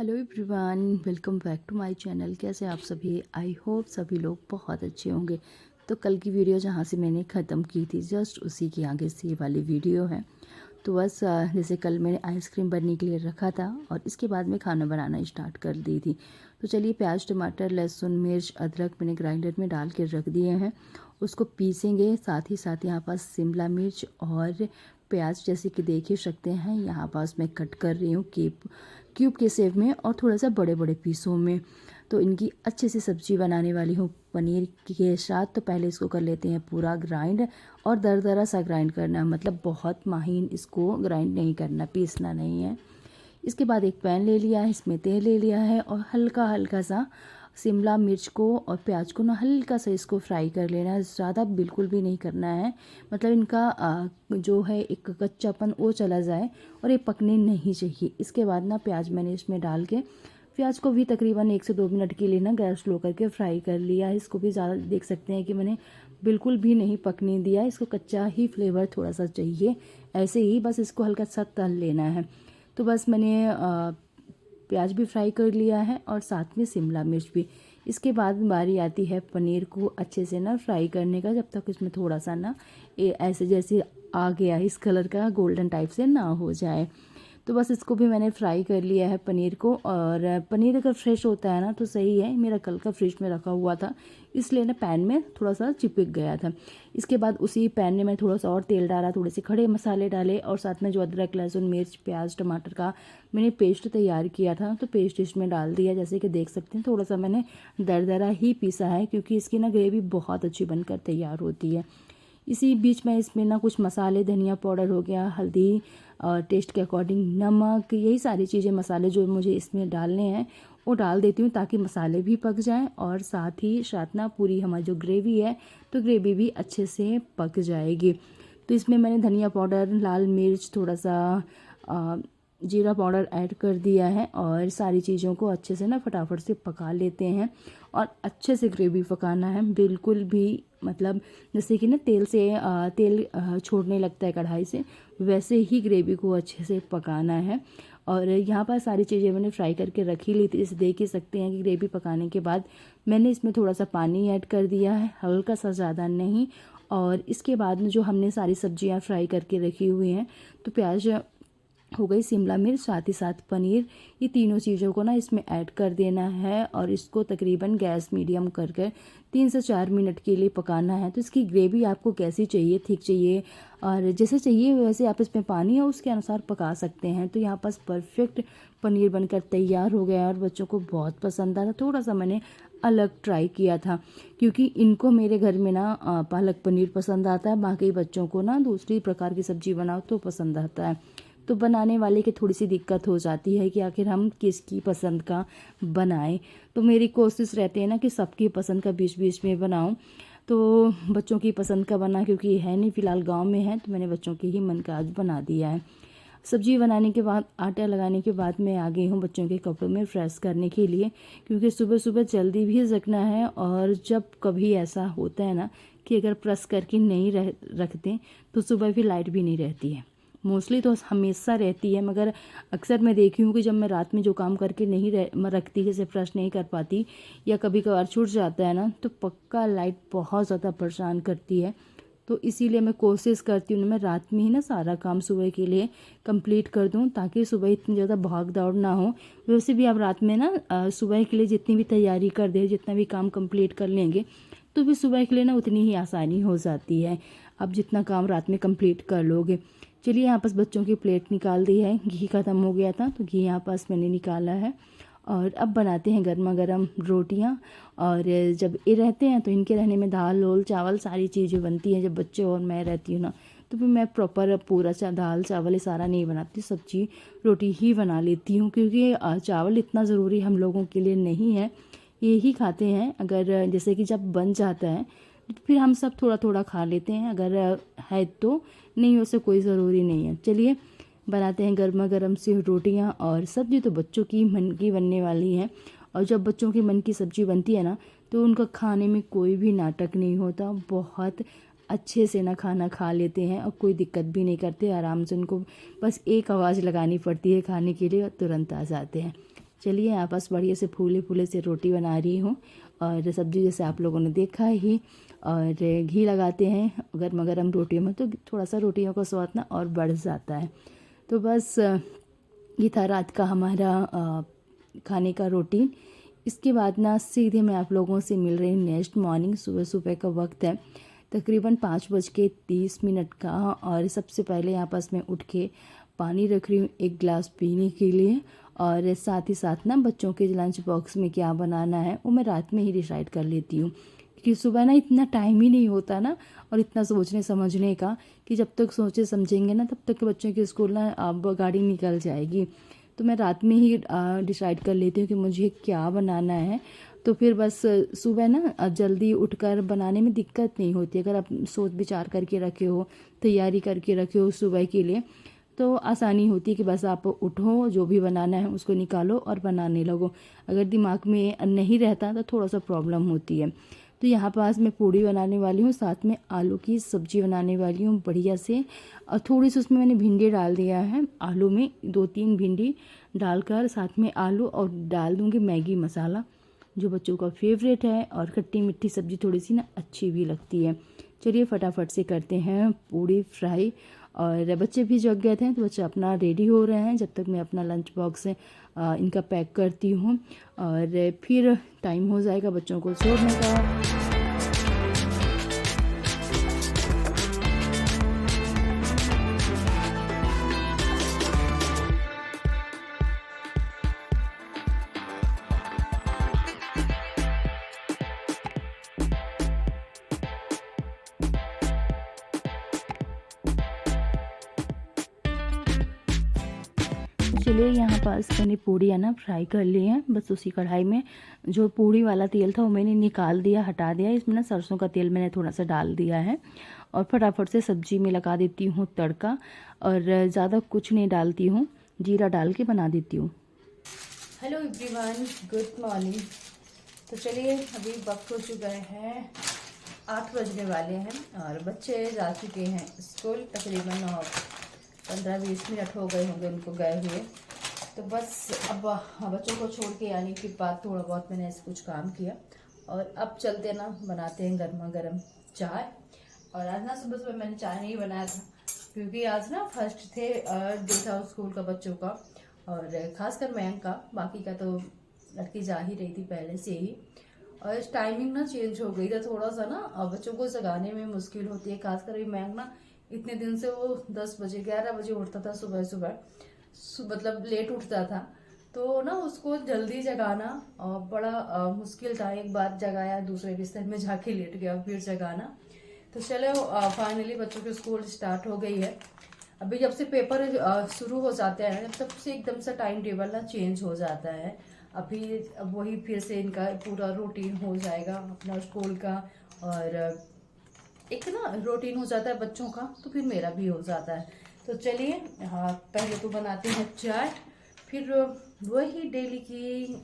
Hello everyone, welcome back to my channel. कैसे आप सभी? आई होप सभी लोग बहुत अच्छे होंगे। तो कल की वीडियो जहाँ से मैंने ख़त्म की थी, जस्ट उसी की आगे से ये वाली वीडियो है। तो बस जैसे कल मैंने आइसक्रीम बनने के लिए रखा था और इसके बाद में खाना बनाना स्टार्ट कर दी थी। तो चलिए, प्याज टमाटर लहसुन मिर्च अदरक मैंने ग्राइंडर में डाल के रख दिए हैं, उसको पीसेंगे। साथ ही साथ यहाँ पास शिमला मिर्च और प्याज जैसे कि देख ही सकते हैं, यहाँ पास मैं कट कर रही हूँ क्यूब के शेप में और थोड़ा सा बड़े बड़े पीसों में। तो इनकी अच्छे से सब्जी बनाने वाली हूँ पनीर के साथ। तो पहले इसको कर लेते हैं पूरा ग्राइंड, और दरदरा सा ग्राइंड करना, मतलब बहुत महीन इसको ग्राइंड नहीं करना, पीसना नहीं है। इसके बाद एक पैन ले लिया है, इसमें तेल ले लिया है और हल्का हल्का सा शिमला मिर्च को और प्याज को ना हल्का सा इसको फ्राई कर लेना है, ज़्यादा बिल्कुल भी नहीं करना है। मतलब इनका जो है एक कच्चापन वो चला जाए और ये पकने नहीं चाहिए। इसके बाद ना प्याज मैंने इसमें डाल के प्याज को भी तकरीबन 1 से 2 मिनट के लिए ना गैस स्लो करके फ्राई कर लिया है। इसको भी ज़्यादा देख सकते हैं कि मैंने बिल्कुल भी नहीं पकने दिया, इसको कच्चा ही फ्लेवर थोड़ा सा चाहिए, ऐसे ही बस इसको हल्का सा तल लेना है। तो बस मैंने प्याज भी फ्राई कर लिया है और साथ में शिमला मिर्च भी। इसके बाद बारी आती है पनीर को अच्छे से ना फ्राई करने का, जब तक इसमें थोड़ा सा ना ऐसे जैसे आ गया इस कलर का गोल्डन टाइप से ना हो जाए। तो बस इसको भी मैंने फ्राई कर लिया है पनीर को। और पनीर अगर फ्रेश होता है ना तो सही है, मेरा कल का फ्रिज में रखा हुआ था इसलिए ना पैन में थोड़ा सा चिपक गया था। इसके बाद उसी पैन में मैं थोड़ा सा और तेल डाला, थोड़े से खड़े मसाले डाले और साथ में जो अदरक लहसुन मिर्च प्याज टमाटर का मैंने पेस्ट तैयार किया था तो पेस्ट इसमें डाल दिया। जैसे कि देख सकते हैं थोड़ा सा मैंने दरदरा ही पीसा है, क्योंकि इसकी ना ग्रेवी बहुत अच्छी बनकर तैयार होती है। इसी बीच में इसमें ना कुछ मसाले, धनिया पाउडर हो गया, हल्दी और टेस्ट के अकॉर्डिंग नमक, यही सारी चीज़ें मसाले जो मुझे इसमें डालने हैं वो डाल देती हूँ, ताकि मसाले भी पक जाएं और साथ ही साथ ना पूरी हमारी जो ग्रेवी है तो ग्रेवी भी अच्छे से पक जाएगी। तो इसमें मैंने धनिया पाउडर, लाल मिर्च, थोड़ा सा जीरा पाउडर ऐड कर दिया है और सारी चीज़ों को अच्छे से ना फटाफट से पका लेते हैं। और अच्छे से ग्रेवी पकाना है, बिल्कुल भी मतलब जैसे कि ना तेल छोड़ने लगता है कढ़ाई से, वैसे ही ग्रेवी को अच्छे से पकाना है। और यहाँ पर सारी चीज़ें मैंने फ्राई करके रखी ली थी, इसे देख ही सकते हैं कि ग्रेवी पकाने के बाद मैंने इसमें थोड़ा सा पानी ऐड कर दिया है, हल्का सा, ज़्यादा नहीं। और इसके बाद में जो हमने सारी सब्जियाँ फ्राई करके रखी हुई हैं, तो प्याज हो गई, शिमला मिर्च, साथ ही साथ पनीर, ये तीनों चीज़ों को ना इसमें ऐड कर देना है और इसको तकरीबन गैस मीडियम कर कर 3 से 4 मिनट के लिए पकाना है। तो इसकी ग्रेवी आपको कैसी चाहिए, थिक चाहिए और जैसे चाहिए वैसे आप इसमें पानी है उसके अनुसार पका सकते हैं। तो यहाँ पास परफेक्ट पनीर बनकर तैयार हो गया और बच्चों को बहुत पसंद आया। थोड़ा सा मैंने अलग ट्राई किया था, क्योंकि इनको मेरे घर में ना पालक पनीर पसंद आता है, बाकी बच्चों को ना दूसरी प्रकार की सब्जी बनाओ तो पसंद आता है। तो बनाने वाले की थोड़ी सी दिक्कत हो जाती है कि आखिर हम किसकी पसंद का बनाएं। तो मेरी कोशिश रहती है ना कि सबकी पसंद का बीच बीच में बनाऊं। तो बच्चों की पसंद का बना, क्योंकि ये है नहीं फ़िलहाल गांव में है, तो मैंने बच्चों के ही मन का आज बना दिया है। सब्जी बनाने के बाद, आटा लगाने के बाद मैं आ गई हूँ बच्चों के कपड़ों में फ्रेश करने के लिए, क्योंकि सुबह सुबह जल्दी भी जगना है। और जब कभी ऐसा होता है ना कि अगर प्रेस करके नहीं रखते तो सुबह फिर लाइट भी नहीं रहती है। मोस्टली तो हमेशा रहती है, मगर अक्सर मैं देखी हूँ कि जब मैं रात में जो काम करके नहीं रखती, जैसे ब्रश नहीं कर पाती या कभी कभार छूट जाता है ना, तो पक्का लाइट बहुत ज़्यादा परेशान करती है। तो इसीलिए मैं कोशिश करती हूँ मैं रात में ही ना सारा काम सुबह के लिए कंप्लीट कर दूँ, ताकि सुबह इतनी ज़्यादा भाग दौड़ ना हो। वैसे भी आप रात में ना सुबह के लिए जितनी भी तैयारी कर दे, जितना भी काम कंप्लीट कर लेंगे तो फिर सुबह के लिए ना उतनी ही आसानी हो जाती है, आप जितना काम रात में कंप्लीट कर लोगे। चलिए, यहाँ पास बच्चों की प्लेट निकाल दी है, घी ख़त्म हो गया था तो घी यहाँ पास मैंने निकाला है। और अब बनाते हैं गर्मा गर्म रोटियाँ। और जब ये रहते हैं तो इनके रहने में दाल वोल चावल सारी चीज़ें बनती हैं। जब बच्चे और मैं रहती हूँ ना, तो फिर मैं प्रॉपर पूरा दाल चावल ये सारा नहीं बनाती, सब्जी रोटी ही बना लेती हूँ, क्योंकि चावल इतना ज़रूरी हम लोगों के लिए नहीं है, ये ही खाते हैं। अगर जैसे कि जब बन जाता है फिर हम सब थोड़ा थोड़ा खा लेते हैं, अगर है तो, नहीं वैसे कोई ज़रूरी नहीं है। चलिए, बनाते हैं गर्मा गर्म सी रोटियां। और सब्ज़ी तो बच्चों की मन की बनने वाली है, और जब बच्चों के मन की सब्ज़ी बनती है ना तो उनका खाने में कोई भी नाटक नहीं होता, बहुत अच्छे से ना खाना खा लेते हैं और कोई दिक्कत भी नहीं करते, आराम से। उनको बस एक आवाज़ लगानी पड़ती है खाने के लिए और तुरंत आ जाते हैं। चलिए यहाँ पास बढ़िया से फूले फूले से रोटी बना रही हूँ, और सब्ज़ी जैसे आप लोगों ने देखा ही, और घी लगाते हैं गर्मा गर्म रोटियों में तो थोड़ा सा रोटियों का स्वाद ना और बढ़ जाता है। तो बस ये था रात का हमारा खाने का रूटीन। इसके बाद ना सीधे मैं आप लोगों से मिल रही हूँ नेक्स्ट मॉर्निंग। सुबह सुबह का वक्त है तकरीबन 5:30 का, और सबसे पहले यहाँ पास मैं उठ के पानी रख रही हूँ 1 गिलास पीने के लिए, और साथ ही साथ ना बच्चों के लंच बॉक्स में क्या बनाना है वो मैं रात में ही डिसाइड कर लेती हूँ, क्योंकि सुबह ना इतना टाइम ही नहीं होता ना, और इतना सोचने समझने का कि जब तक सोचे समझेंगे ना तब तक के बच्चों के स्कूल ना अब गाड़ी निकल जाएगी। तो मैं रात में ही डिसाइड कर लेती हूँ कि मुझे क्या बनाना है। तो फिर बस सुबह ना जल्दी उठकर बनाने में दिक्कत नहीं होती। अगर आप सोच विचार करके रखे हो, तैयारी करके रखे हो सुबह के लिए, तो आसानी होती है कि बस आप उठो, जो भी बनाना है उसको निकालो और बनाने लगो। अगर दिमाग में नहीं रहता तो थोड़ा सा प्रॉब्लम होती है। तो यहाँ पास मैं पूड़ी बनाने वाली हूँ, साथ में आलू की सब्ज़ी बनाने वाली हूँ बढ़िया से, और थोड़ी सी उसमें मैंने भिंडी डाल दिया है। आलू में 2-3 भिंडी डालकर साथ में आलू, और डाल दूँगी मैगी मसाला जो बच्चों का फेवरेट है, और खट्टी मीठी सब्ज़ी थोड़ी सी ना अच्छी भी लगती है। चलिए फटाफट से करते हैं पूड़ी फ्राई। और बच्चे भी जग गए थे तो बच्चे अपना रेडी हो रहे हैं, जब तक मैं अपना लंच बॉक्स इनका पैक करती हूँ, और फिर टाइम हो जाएगा बच्चों को छोड़ने का। चलिए यहाँ पास मैंने पूड़ियाँ ना फ्राई कर ली हैं। बस उसी कढ़ाई में जो पूड़ी वाला तेल था वो मैंने निकाल दिया, हटा दिया। इसमें ना सरसों का तेल मैंने थोड़ा सा डाल दिया है, और फटाफट से सब्जी में लगा देती हूँ तड़का, और ज़्यादा कुछ नहीं डालती हूँ, जीरा डाल के बना देती हूँ। Hello everyone, good morning. तो चलिए अभी वक्त हो चुका है 8 बजने वाले हैं, और बच्चे जा चुके हैं स्कूल। तकरीबन 15-20 मिनट हो गए होंगे उनको गए हुए। तो बस अब बच्चों को छोड़ के आने के बाद थोड़ा बहुत मैंने ऐसे कुछ काम किया, और अब चलते ना बनाते हैं गर्मा गर्म चाय। और आज ना सुबह सुबह मैंने चाय नहीं बनाया था, क्योंकि आज ना फर्स्ट डे था स्कूल का बच्चों का, और ख़ासकर मयंक का। बाकी का तो लड़की जा ही रही थी पहले से ही, और इस टाइमिंग ना चेंज हो गई था थोड़ा सा ना, बच्चों को जगाने में मुश्किल होती है। खासकर मयंक ना इतने दिन से वो 10 बजे 11 बजे उठता था सुबह सुबह, मतलब लेट उठता था, तो ना उसको जल्दी जगाना बड़ा मुश्किल था। एक बार जगाया, दूसरे बिस्तर में जाके लेट गया, फिर जगाना। तो चलो फाइनली बच्चों के स्कूल स्टार्ट हो गई है। अभी जब से पेपर शुरू हो जाते हैं तब से एकदम से टाइम टेबल ना चेंज हो जाता है। अभी अब वही फिर से इनका पूरा रूटीन हो जाएगा अपना स्कूल का, और एक ना रूटीन हो जाता है बच्चों का, तो फिर मेरा भी हो जाता है। तो चलिए हाँ, पहले तो बनाते हैं चाय, फिर वही डेली की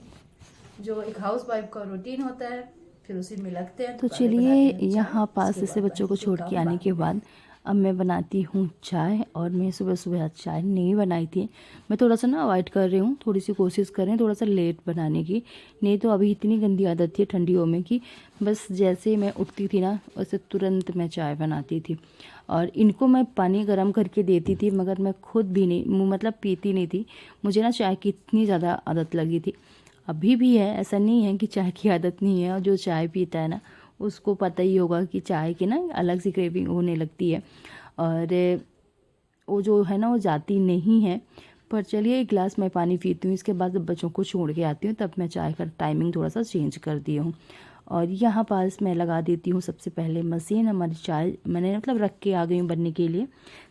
जो एक हाउस वाइफ का रूटीन होता है, फिर उसी में लगते हैं। तो चलिए यहाँ पास से बच्चों को छोड़ के आने के बाद अब मैं बनाती हूँ चाय, और मैं सुबह सुबह आज चाय नहीं बनाई थी। मैं थोड़ा सा ना अवॉइड कर रही हूँ, थोड़ी सी कोशिश कर रहे हैं थोड़ा सा लेट बनाने की। नहीं तो अभी इतनी गंदी आदत थी ठंडियों में कि बस जैसे मैं उठती थी ना वैसे तुरंत मैं चाय बनाती थी, और इनको मैं पानी गर्म करके देती थी, मगर मैं खुद भी नहीं मतलब पीती नहीं थी। मुझे ना चाय की इतनी ज़्यादा आदत लगी थी, अभी भी है, ऐसा नहीं है कि चाय की आदत नहीं है। और जो चाय पीता है ना उसको पता ही होगा कि चाय की ना अलग सी क्रेविंग होने लगती है, और वो जो है ना वो जाती नहीं है। पर चलिए 1 गिलास मैं पानी पीती हूँ, इसके बाद जब बच्चों को छोड़ के आती हूँ तब मैं चाय का टाइमिंग थोड़ा सा चेंज कर दी हूँ। और यहाँ पास मैं लगा देती हूँ सबसे पहले मशीन। हमारी चाय मैंने मतलब रख के आ गई हूँ बनने के लिए।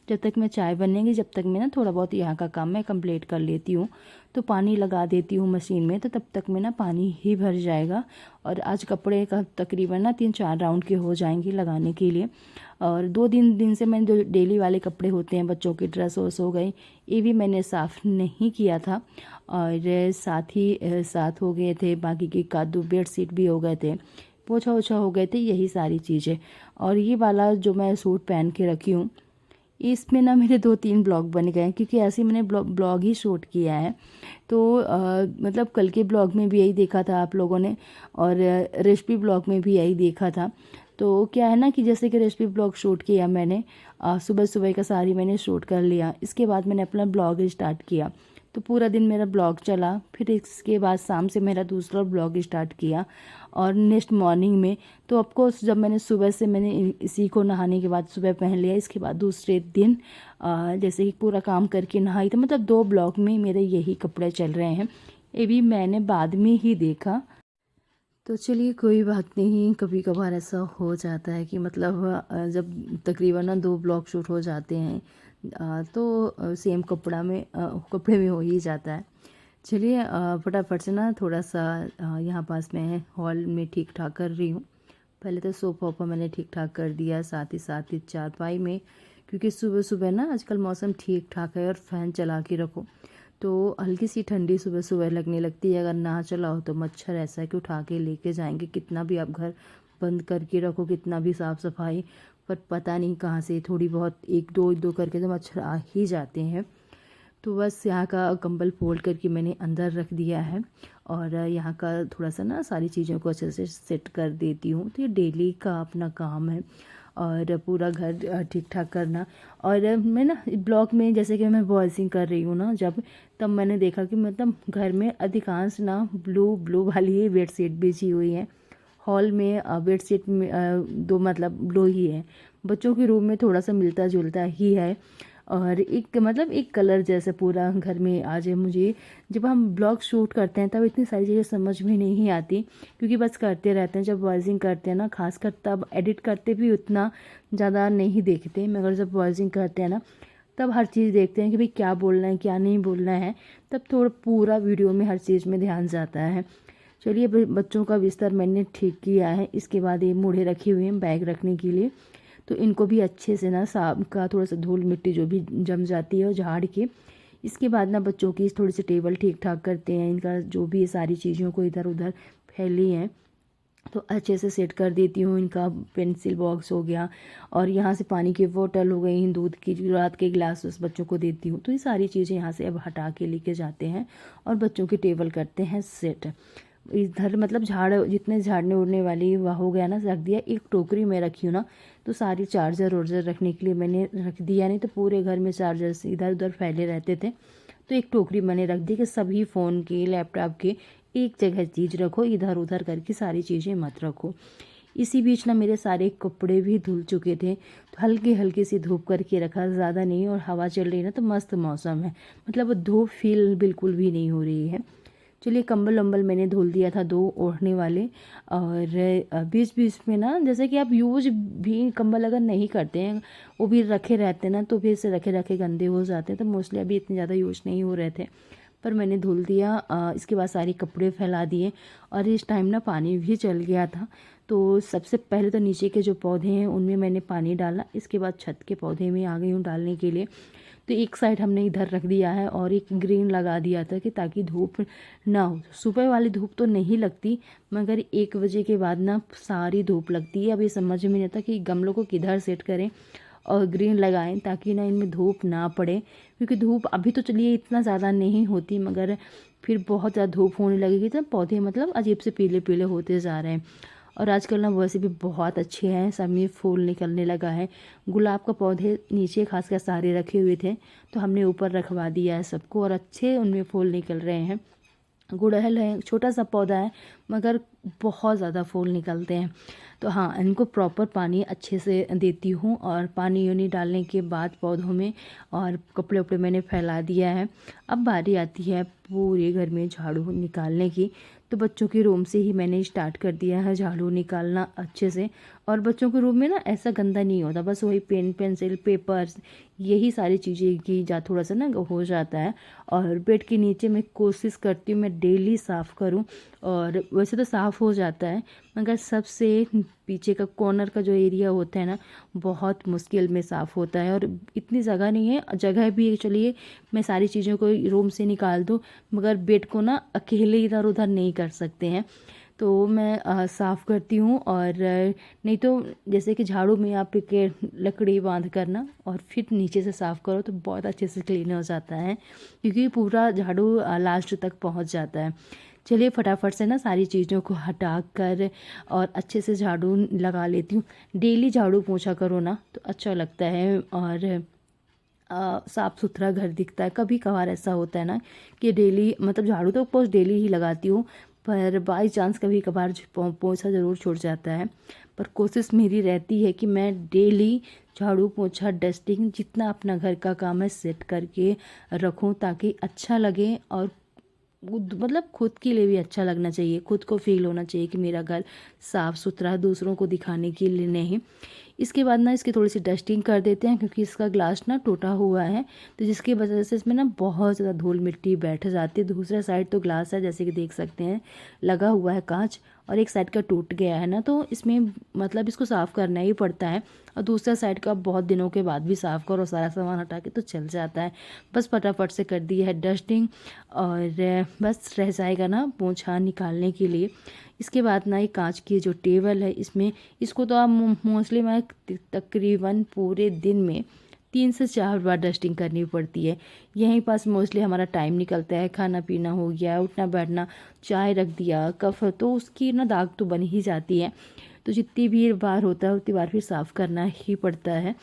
जब तक मैं चाय बनेगी जब तक मैं ना थोड़ा बहुत यहाँ का काम मैं कंप्लीट कर लेती हूँ। तो पानी लगा देती हूँ मशीन में, तो तब तक में ना पानी ही भर जाएगा। और आज कपड़े का तकरीबन ना 3-4 राउंड के हो जाएंगे लगाने के लिए। और 2 दिन से मैंने जो डेली वाले कपड़े होते हैं, बच्चों की ड्रेस वोस हो गई, ये भी मैंने साफ़ नहीं किया था। और साथ ही साथ हो गए थे बाकी के कादू, बेडशीट भी हो गए थे, पोछा ओछा हो गए थे, यही सारी चीज़ें। और ये वाला जो मैं सूट पहन के रखी हूँ, इसमें ना मेरे 2-3 ब्लॉग बन गए हैं, क्योंकि ऐसे ही मैंने ब्लॉग ही शूट किया है। तो मतलब कल के ब्लॉग में भी यही देखा था आप लोगों ने, और रेसिपी ब्लॉग में भी यही देखा था। तो क्या है ना कि जैसे कि रेसिपी ब्लॉग शूट किया मैंने, सुबह सुबह का सारी मैंने शूट कर लिया। इसके बाद मैंने अपना ब्लॉग स्टार्ट किया, तो पूरा दिन मेरा ब्लॉग चला। फिर इसके बाद शाम से मेरा दूसरा ब्लॉग स्टार्ट किया, और नेक्स्ट मॉर्निंग में तो ऑफकोर्स जब मैंने सुबह से मैंने इसी को नहाने के बाद सुबह पहन लिया, इसके बाद दूसरे दिन जैसे कि पूरा काम करके नहाई, तो मतलब 2 ब्लॉग में मेरे यही कपड़े चल रहे हैं। ये भी मैंने बाद में ही देखा। तो चलिए कोई बात नहीं, कभी कभार ऐसा हो जाता है कि मतलब जब तकरीबन ना 2 ब्लॉग शूट हो जाते हैं, तो सेम कपड़े में हो ही जाता है। चलिए फटाफट से ना थोड़ा सा यहाँ पास में हॉल में ठीक ठाक कर रही हूँ। पहले तो सोफ़ा वोफ़ा मैंने ठीक ठाक कर दिया, साथ ही चारपाई में, क्योंकि सुबह सुबह ना आजकल मौसम ठीक ठाक है और फ़ैन चला के रखो तो हल्की सी ठंडी सुबह सुबह लगने लगती है। अगर ना चलाओ तो मच्छर ऐसा है कि उठा के लेके जाएंगे, कितना भी आप घर बंद करके रखो, कितना भी साफ़ सफाई, पर पता नहीं कहाँ से थोड़ी बहुत एक दो करके तो मच्छर आ ही जाते हैं। तो बस यहाँ का कंबल फोल्ड करके मैंने अंदर रख दिया है, और यहाँ का थोड़ा सा ना सारी चीज़ों को अच्छे से सेट कर देती हूँ। तो ये डेली का अपना काम है, और पूरा घर ठीक ठाक करना। और मैं ना ब्लॉग में जैसे कि मैं वॉइसिंग कर रही हूँ ना जब, तब मैंने देखा कि मतलब घर में अधिकांश ना ब्लू ब्लू वाली ही बेडशीट बिछी हुई है। हॉल में बेडशीट में 2 मतलब ब्लू ही है। बच्चों के रूम में थोड़ा सा मिलता जुलता ही है, और एक मतलब एक कलर जैसे पूरा घर में आ जाए। मुझे जब हम ब्लॉग शूट करते हैं तब इतनी सारी चीज़ें समझ में नहीं आती, क्योंकि बस करते रहते हैं। जब वॉइसिंग करते हैं ना, खासकर तब एडिट करते भी उतना ज़्यादा नहीं देखते, मगर जब वॉइसिंग करते हैं ना तब हर चीज़ देखते हैं कि भाई क्या बोलना है क्या नहीं बोलना है। तब थोड़ा पूरा वीडियो में हर चीज़ में ध्यान जाता है। चलिए बच्चों का बिस्तर मैंने ठीक किया है। इसके बाद ये मूढ़े रखे हुए हैं बैग रखने के लिए, तो इनको भी अच्छे से ना साफ का थोड़ा सा धूल मिट्टी जो भी जम जाती है वो झाड़ के, इसके बाद ना बच्चों की थोड़ी सी टेबल ठीक ठाक करते हैं। इनका जो भी सारी चीज़ों को इधर उधर फैली हैं तो अच्छे से सेट कर देती हूँ। इनका पेंसिल बॉक्स हो गया, और यहाँ से पानी की बोतल हो गई, दूध की जो रात के गिलास उस बच्चों को देती हूँ। तो ये सारी चीज़ें यहाँ से अब हटा के लेके जाते हैं, और बच्चों की टेबल करते हैं सेट। इधर मतलब जितने झाड़ने उड़ने वाली वह हो गया ना, रख दिया। एक टोकरी में रखी हूँ ना, तो सारी चार्जर वार्जर रखने के लिए मैंने रख दिया, नहीं तो पूरे घर में चार्जर इधर उधर फैले रहते थे। तो एक टोकरी मैंने रख दी कि सभी फ़ोन के लैपटॉप के एक जगह चीज़ रखो, इधर उधर करके सारी चीज़ें मत रखो। इसी बीच ना मेरे सारे कपड़े भी धुल चुके थे, तो हल्की हल्की सी धूप करके रखा, ज़्यादा नहीं। और हवा चल रही है ना, तो मस्त मौसम है, मतलब धूप फील बिल्कुल भी नहीं हो रही है। चलिए कंबल वम्बल मैंने धुल दिया था 2 ओढ़ने वाले। और बीच बीच में ना जैसे कि आप यूज भी कंबल अगर नहीं करते हैं, वो भी रखे रहते हैं ना, तो फिर से रखे रखे गंदे हो जाते हैं। तो मोस्टली अभी इतने ज़्यादा यूज नहीं हो रहे थे, पर मैंने धुल दिया। इसके बाद सारे कपड़े फैला दिए, और इस टाइम ना पानी भी चल गया था। तो सबसे पहले तो नीचे के जो पौधे हैं उनमें मैंने पानी डाला, इसके बाद छत के पौधे में आ गई हूँ डालने के लिए। तो एक साइड हमने इधर रख दिया है, और एक ग्रीन लगा दिया था कि ताकि धूप ना हो। सुबह वाली धूप तो नहीं लगती, मगर 1 बजे के बाद ना सारी धूप लगती है। अब ये समझ में नहीं आता कि गमलों को किधर सेट करें और ग्रीन लगाएं ताकि ना इनमें धूप ना पड़े, क्योंकि धूप अभी तो चलिए इतना ज़्यादा नहीं होती, मगर फिर बहुत ज़्यादा धूप होने लगेगी तो पौधे मतलब अजीब से पीले पीले होते जा रहे हैं। और आजकल ना वैसे भी बहुत अच्छे हैं, सब में फूल निकलने लगा है। गुलाब का पौधे नीचे खासकर सारे रखे हुए थे, तो हमने ऊपर रखवा दिया है सबको, और अच्छे उनमें फूल निकल रहे हैं। गुड़हल है, छोटा सा पौधा है, मगर बहुत ज़्यादा फूल निकलते हैं। तो हाँ, इनको प्रॉपर पानी अच्छे से देती हूँ, और पानी यूनी डालने के बाद पौधों में, और कपड़े उपड़े मैंने फैला दिया है। अब बारी आती है पूरे घर में झाड़ू निकालने की। तो बच्चों के रूम से ही मैंने स्टार्ट कर दिया है झाड़ू निकालना अच्छे से। और बच्चों के रूम में ना ऐसा गंदा नहीं होता, बस वही पेन पेंसिल पेपर्स यही सारी चीज़ें की थोड़ा सा ना हो जाता है। और बेड के नीचे मैं कोशिश करती हूँ मैं डेली साफ़ करूँ, और वैसे तो साफ़ हो जाता है, मगर सबसे पीछे का कॉर्नर का जो एरिया होता है ना, बहुत मुश्किल में साफ़ होता है। और इतनी जगह नहीं है, जगह भी चलिए मैं सारी चीज़ों को रूम से निकाल दूँ, मगर बेड को ना अकेले इधर उधर नहीं कर सकते हैं। तो मैं साफ़ करती हूँ। और नहीं तो जैसे कि झाड़ू में आप के लकड़ी बांध करना और फिर नीचे से साफ़ करो तो बहुत अच्छे से क्लीन हो जाता है, क्योंकि पूरा झाड़ू लास्ट तक पहुँच जाता है। चलिए फटाफट से ना सारी चीज़ों को हटा कर और अच्छे से झाड़ू लगा लेती हूँ। डेली झाड़ू पोंछा करो ना तो अच्छा लगता है और साफ़ सुथरा घर दिखता है। कभी कभार ऐसा होता है ना कि डेली मतलब झाड़ू तो पोंछ डेली ही लगाती हूँ, पर बाई चांस कभी कभार पोंछा ज़रूर छूट जाता है। पर कोशिश मेरी रहती है कि मैं डेली झाड़ू पोंछा डस्टिंग जितना अपना घर का काम है सेट करके रखूँ, ताकि अच्छा लगे और मतलब खुद के लिए भी अच्छा लगना चाहिए, खुद को फील होना चाहिए कि मेरा घर साफ़ सुथरा है, दूसरों को दिखाने के लिए नहीं। इसके बाद ना इसकी थोड़ी सी डस्टिंग कर देते हैं, क्योंकि इसका ग्लास ना टूटा हुआ है, तो जिसकी वजह से इसमें ना बहुत ज़्यादा धूल मिट्टी बैठ जाती है। दूसरा साइड तो ग्लास है, जैसे कि देख सकते हैं लगा हुआ है कांच, और एक साइड का टूट गया है ना, तो इसमें मतलब इसको साफ़ करना ही पड़ता है। और दूसरा साइड का बहुत दिनों के बाद भी साफ़ करो, सारा सामान हटा के तो चल जाता है। बस फटाफट से कर दी है डस्टिंग और बस रह जाएगा ना पोंछा निकालने के लिए। इसके बाद ना ये कांच की जो टेबल है इसको तो आप मोस्टली मैं तकरीबन पूरे दिन में 3 से 4 बार डस्टिंग करनी पड़ती है। यहीं पास मोस्टली हमारा टाइम निकलता है, खाना पीना हो गया, उठना बैठना, चाय रख दिया, कफ, तो उसकी ना दाग तो बन ही जाती है। तो जितनी भी बार होता है उतनी बार फिर साफ़ करना ही पड़ता है।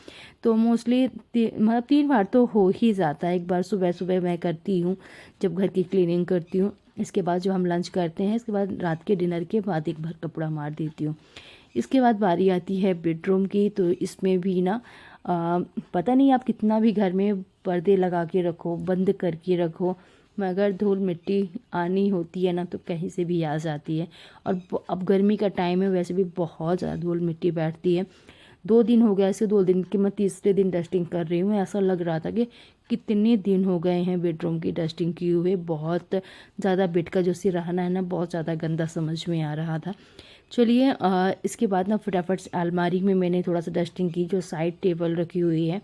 तो मोस्टली मतलब 3 बार तो हो ही जाता है। एक बार सुबह सुबह मैं करती हूँ जब घर की क्लीनिंग करती हूँ, इसके बाद जो हम लंच करते हैं, इसके बाद रात के डिनर के बाद एक बार कपड़ा मार देती हूँ। इसके बाद बारी आती है बेडरूम की, तो इसमें भी ना पता नहीं आप कितना भी घर में पर्दे लगा के रखो, बंद करके रखो, मगर धूल मिट्टी आनी होती है ना तो कहीं से भी आ जाती है। और अब गर्मी का टाइम है, वैसे भी बहुत ज़्यादा धूल मिट्टी बैठती है। 2 दिन हो गए ऐसे, 2 दिन के मैं तीसरे दिन डस्टिंग कर रही हूँ। ऐसा लग रहा था कि कितने दिन हो गए हैं बेडरूम की डस्टिंग किए हुए। बहुत ज़्यादा बेड का जो सिरहाना है ना बहुत ज़्यादा गंदा समझ में आ रहा था। चलिए इसके बाद ना फटाफट से अलमारी में मैंने थोड़ा सा डस्टिंग की, जो साइड टेबल रखी हुई है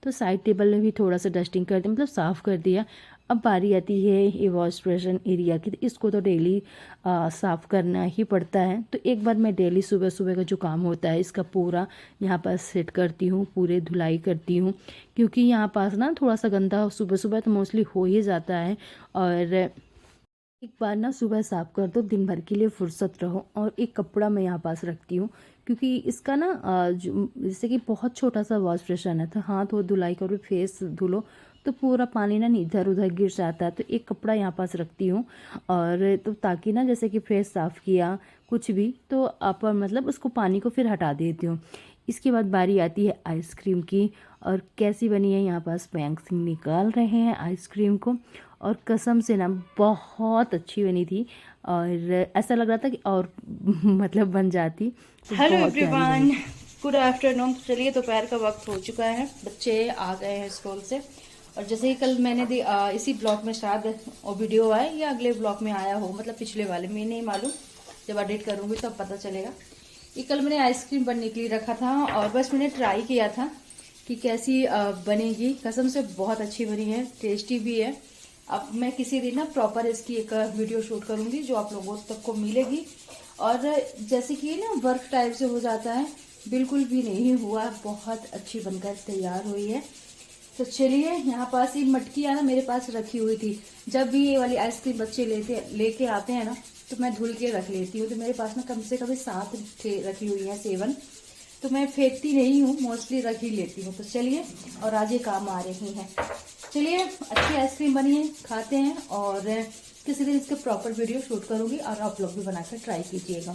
तो साइड टेबल में भी थोड़ा सा डस्टिंग कर दिया, मतलब साफ़ कर दिया। अब बारी आती है ये वॉश बेसिन एरिया की, तो इसको तो डेली साफ़ करना ही पड़ता है। तो एक बार मैं डेली सुबह सुबह का जो काम होता है इसका पूरा यहाँ पर सेट करती हूँ, पूरे धुलाई करती हूँ, क्योंकि यहाँ पास ना थोड़ा सा गंदा सुबह सुबह तो मोस्टली हो ही जाता है। और एक बार ना सुबह साफ़ कर दो, दिन भर के लिए फुर्सत रहो। और एक कपड़ा मैं यहाँ पास रखती हूँ, क्योंकि इसका ना जैसे कि बहुत छोटा सा वॉश बेसिन है, तो हाथ वो धुलाई करो, फेस धुलो तो पूरा पानी ना इधर उधर गिर जाता है। तो एक कपड़ा यहाँ पास रखती हूँ, और तो ताकि ना जैसे कि फेस साफ़ किया कुछ भी तो आप मतलब उसको पानी को फिर हटा देती हूँ। इसके बाद बारी आती है आइसक्रीम की, और कैसी बनी है यहाँ पास मयंक सिंह निकाल रहे हैं आइसक्रीम को, और कसम से ना बहुत अच्छी बनी थी। और ऐसा लग रहा था कि और मतलब बन जाती तो हेलो बहुत प्यारी बनी एवरीवन, थी। Good afternoon. चलिए दोपहर का वक्त हो चुका है, बच्चे आ गए हैं स्कूल से। और जैसे ही कल मैंने इसी ब्लॉग में शायद और वीडियो आए या अगले ब्लॉग में आया हो, मतलब पिछले वाले में नहीं मालूम, जब एडिट करूँगी तब पता चलेगा। ये कल मैंने आइसक्रीम बनने के लिए रखा था और बस मैंने ट्राई किया था कि कैसी बनेगी। कसम से बहुत अच्छी बनी है, टेस्टी भी है। अब मैं किसी दिन ना प्रॉपर इसकी एक वीडियो शूट करूंगी जो आप लोगों तक को मिलेगी। और जैसे कि ना वर्क टाइप से हो जाता है, बिल्कुल भी नहीं हुआ, बहुत अच्छी बनकर तैयार हुई है। तो चलिए, यहाँ पास ये मटकियाँ ना मेरे पास रखी हुई थी। जब भी ये वाली आइसक्रीम बच्चे लेके आते हैं ना तो मैं धुल के रख लेती हूँ। तो मेरे पास ना कम से कम 7 रखी हुई है, 7। तो मैं फेंकती नहीं हूँ, मोस्टली रख ही लेती हूँ। तो चलिए, और आज ये काम आ रही हैं। चलिए, अच्छी आइसक्रीम बनी है, खाते हैं। और किसी दिन इसके प्रॉपर वीडियो शूट करूंगी और आप लोग भी बनाकर ट्राई कीजिएगा।